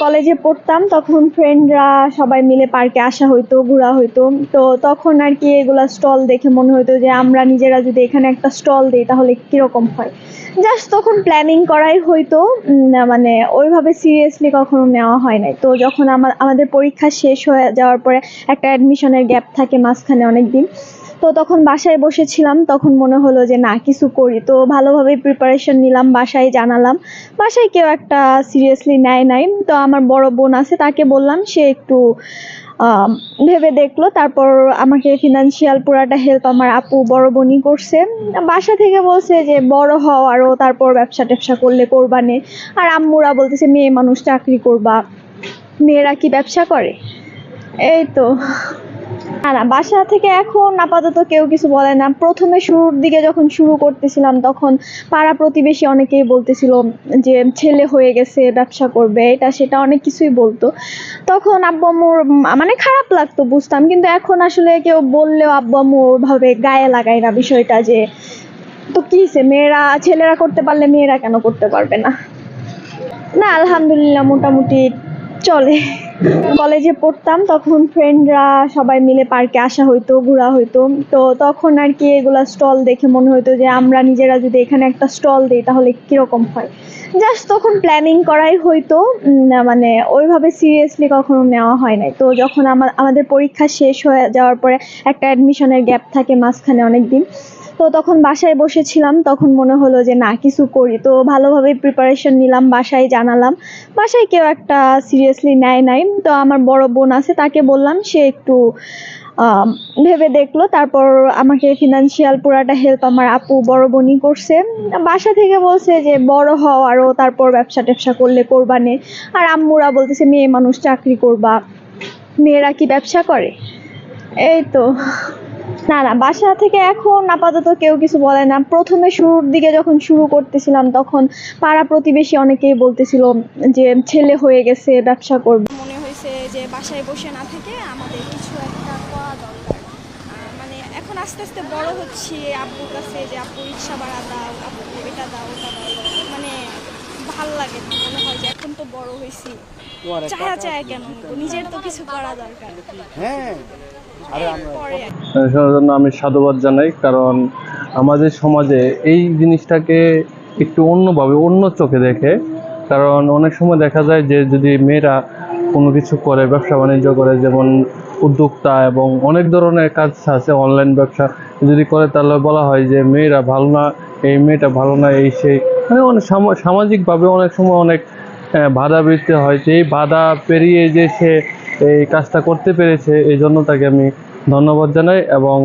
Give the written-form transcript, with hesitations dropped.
কলেজে পড়তাম তখন ফ্রেন্ডরা সবাই মিলে পার্কে আসা হইতো, ঘোরা হইতো। তো তখন আর কি এগুলা স্টল দেখে মনে হইতো যে আমরা নিজেরা যদি এখানে একটা স্টল দিই তাহলে কিরকম হয়। জাস্ট তখন প্ল্যানিং করাই হইতো, না মানে ওইভাবে সিরিয়াসলি কখনো নেওয়া হয় নাই। তো যখন আমাদের পরীক্ষা শেষ হয়ে যাওয়ার পরে একটা অ্যাডমিশনের গ্যাপ থাকে মাঝখানে অনেকদিন। তো তখন বাসায় বসেছিলাম, তখন মনে হলো যে না কিছু করি। তো ভালোভাবে প্রিপারেশন নিলাম, বাসায় জানালাম। বাসায় কেউ একটা সিরিয়াসলি নেয় নাই। তো আমার বড় বোন আছে, তাকে বললাম, সে একটু ভেবে দেখলো। তারপর আমাকে ফিনান্সিয়াল পুরাটা হেল্প আমার আপু বড় বোনই করছে। বাসা থেকে বলছে যে বড় হও আরো, তারপর ব্যবসা ট্যাবসা করলে করবানে। আর আম্মুরা বলতেছে মেয়ে মানুষ চাকরি করবা, মেয়েরা কি ব্যবসা করে। এই তো। না, বাসা থেকে এখন আপাতত কেউ কিছু বলে না। প্রথমে শুরুর দিকে যখন শুরু করতেছিলাম তখন পাড়া প্রতিবেশী অনেকেই বলতেছিল যে ছেলে হয়ে গেছে ব্যবসা করবে, এটা সেটা অনেক কিছুই বলতো। তখন আব্বু আম্মুর মানে খারাপ লাগতো, বুঝতাম। কিন্তু এখন আসলে কেউ বললেও আব্বু আম্মু ওভাবে গায়ে লাগায় না বিষয়টা, যে তো কি হইছে, মেয়েরা ছেলেরা করতে পারলে মেয়েরা কেন করতে পারবে না। না, আলহামদুলিল্লাহ মোটামুটি চলে। কলেজে পড়তাম তখন ফ্রেন্ডরা সবাই মিলে পার্কে আসা হইতো, ঘোরা হইতো। তো তখন আর কি এগুলা স্টল দেখে মনে হইতো যে আমরা নিজেরা যদি এখানে একটা স্টল দিই তাহলে কিরকম হয়। জাস্ট তখন প্ল্যানিং করাই হইতো, না মানে ওইভাবে সিরিয়াসলি কখনো নেওয়া হয় নাই। তো যখন আমাদের পরীক্ষা শেষ হয়ে যাওয়ার পরে একটা অ্যাডমিশনের গ্যাপ থাকে মাঝখানে অনেকদিন। তো তখন বাসায় বসেছিলাম, তখন মনে হলো যে না কিছু করি। তো ভালোভাবে প্রিপারেশন নিলাম, বাসায় জানালাম। বাসায় কেউ একটা সিরিয়াসলি নেয় নাই। তো আমার বড় বোন আছে, তাকে বললাম, সে একটু ভেবে দেখলো। তারপর আমাকে ফিনান্সিয়াল পুরাটা হেল্প আমার আপু বড় বোনই করছে। বাসা থেকে বলছে যে বড় হও আরো, তারপর ব্যবসা ট্যাবসা করলে করবানে। আর আম্মুরা বলতেছে মেয়ে মানুষ চাকরি করবা, মেয়েরা কি ব্যবসা করে। এই তো। না, বাসা থেকে এখন আপাতত কেউ কিছু বলে না। প্রথমে শুরুর দিকে যখন শুরু করতেছিলাম তখন পাড়া প্রতিবেশী অনেকেই বলতেছিল যে ছেলে হয়ে গেছে ব্যবসা করবে। মনে হয়েছে যে বাসায় বসে না থেকে আমাদের কিছু একটা করা দরকার। মানে এখন আস্তে আস্তে বড় হচ্ছি, আব্বুর কাছে যে আব্বু রিক্সা ভাড়া দাও, আব্বু এটা দাও ওটা দাও, মানে ভাল লাগে না। মনে হয় যে এখন তো বড় হয়েছি, চায়া চায়া কেন নিব, নিজের তো কিছু করা দরকার। পরে সেটার জন্য আমি সাধুবাদ জানাই, কারণ আমাদের সমাজে এই জিনিসটাকে একটু অন্যভাবে অন্য চোখে দেখে। কারণ অনেক সময় দেখা যায় যে যদি মেয়েরা কোনো কিছু করে, ব্যবসা বাণিজ্য করে, যেমন উদ্যোক্তা এবং অনেক ধরনের কাজ আছে, অনলাইন ব্যবসা যদি করে, তাহলে বলা হয় যে মেয়েরা ভালো না, এই মেয়েটা ভালো না, এই সেই, মানে অনেক সামাজিকভাবে অনেক সময় অনেক বাধা বৃত্তি হয়। যে এই বাধা পেরিয়ে যে সে এই কাজটা করতে পেরেছে, এই জন্য তাকে আমি ধন্যবাদ জানাই। এবং